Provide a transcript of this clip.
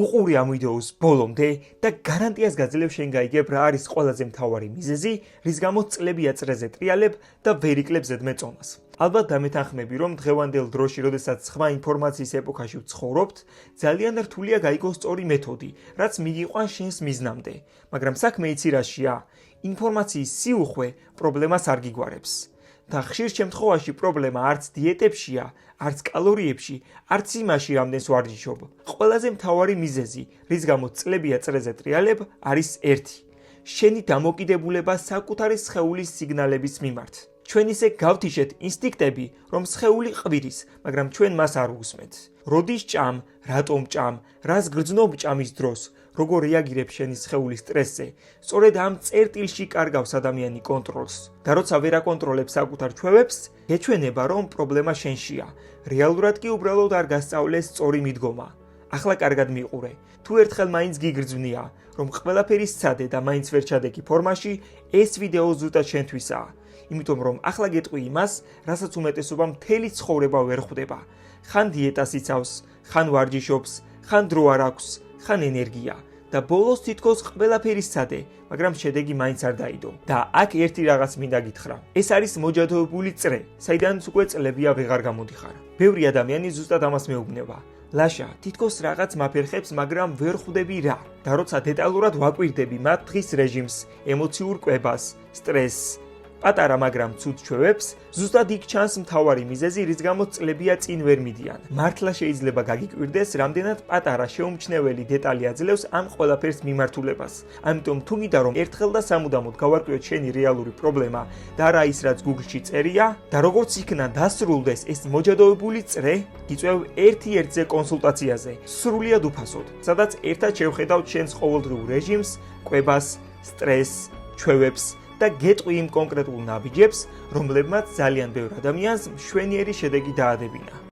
უყური ამ ვიდეოს ბოლომდე და გარანტიას გაძლევ შენ გაიგებ რა არის ყველაზე მთავარი მიზეზი, რის გამოც წლები აწრეზე ტრიალებ და ვერ იკლებ ზედმეტ წონას. ალბათ დამეთანხმები, რომ დღევანდელ დროში, როდესაც სხვა ინფორმაციის ეპოქაში ვცხოვრობთ, ძალიან რთულია გაიგოს სწორი მეთოდი, რაც მიგიყვანს შენს მიზნამდე. მაგრამ საქმე იცი რაშია? ინფორმაციის სიუხვე პრობლემას არ გიგვარებს. და ხშირ შემთხვევაში პრობლემა არც დიეტებშია, არც კალორიებში, არც იმაში, რამდენს ვარჯიშობ. ყველაზე მთავარი მიზეზი, რის გამოც წლები აწრეზე ტრიალებ, არის ერთი. შენი დამოკიდებულება საკუთარი სხეულის სიგნალების მიმართ. ჩვენ ისე გავთიშეთ ინსტინქტები, რომ სხეული ყვირის, მაგრამ ჩვენ მას არ უსმენთ. როდის ჭამ, რატომ ჭამ, რას გრძნობ ჭამის დროს, როგორ რეაგირებს შენი სხეული სტრესზე. სწორედ ამ წერტილში კარგავს ადამიანი კონტროლს. და როცა ვერ აკონტროლებს საკუთარ ჩვევებს, ეჩვენება, რომ პრობლემა შენშია. რეალურად კი უბრალოდ არ გასწავლეს სწორი მიდგომა. ახლა კარგად მიყურე. თუ ერთხელ მაინც გიგრძვნია, რომ ყველაფერი სცადე და მაინც ვერ ჩადექი ფორმაში, ეს ვიდეო ზუსტად შენთვისაა. იმიტომ რომ ახლა გეტყვი იმას, რასაც უმეტესობა მთელი ცხოვრება ვერ ხვდება. ხან დიეტას იცავს, ხან ვარჯიშობს, ხან დრო არ აქვს, ხან ენერგია. და ბოლოს თითქოს ყველაფერი სცადე, მაგრამ შედეგი მაინც არ დაიდო. და აქ ერთი რაღაც მინდა გითხრა. ეს არის მოჯადოებული წრე, საიდანაც უკვე წლებია ვეღარ გამოდიხარ. ბევრი ადამიანი ზუსტად ამას მეუბნება. ლაშა, თითქოს რაღაც მაფერხებს, მაგრამ ვერ ხვდები რა. და როცა დეტალურად ვაკვირდები მათ დღის რეჟიმს, ემოციურ კვებას, სტრესს, პატარა მაგრამ ცუდ ჩვევებს, ზუსტად იქ ჩანს მთავარი მიზეზი, რის გამოც წლებია წინ ვერ მიდიან. მართლა შეიძლება გაგიკვირდეს, რამდენად პატარა შეუმჩნეველი დეტალი აძლევს ამ ყველაფერს მიმართულებას. ამიტომ თუ მინდა რომ ერთხელ და სამუდამოდ გავარკვიოთ შენი რეალური პრობლემა და რა ის რაც Google-ში წერია და როგორც იქნა დასრულდეს ეს მოჯადოებული წრე, გიწევ ერთ-ერთზე კონსულტაციაზე, სრულიად უფასოდ, სადაც ერთად შევხედავთ შენს ყოველდღიურ რეჟიმს, კვებას, სტრესს, ჩვევებს და გეტყვი იმ კონკრეტულ ნაბიჯებს, რომლებმაც ძალიან ბევრ ადამიანს მშვენიერი შედეგი დაადებინა.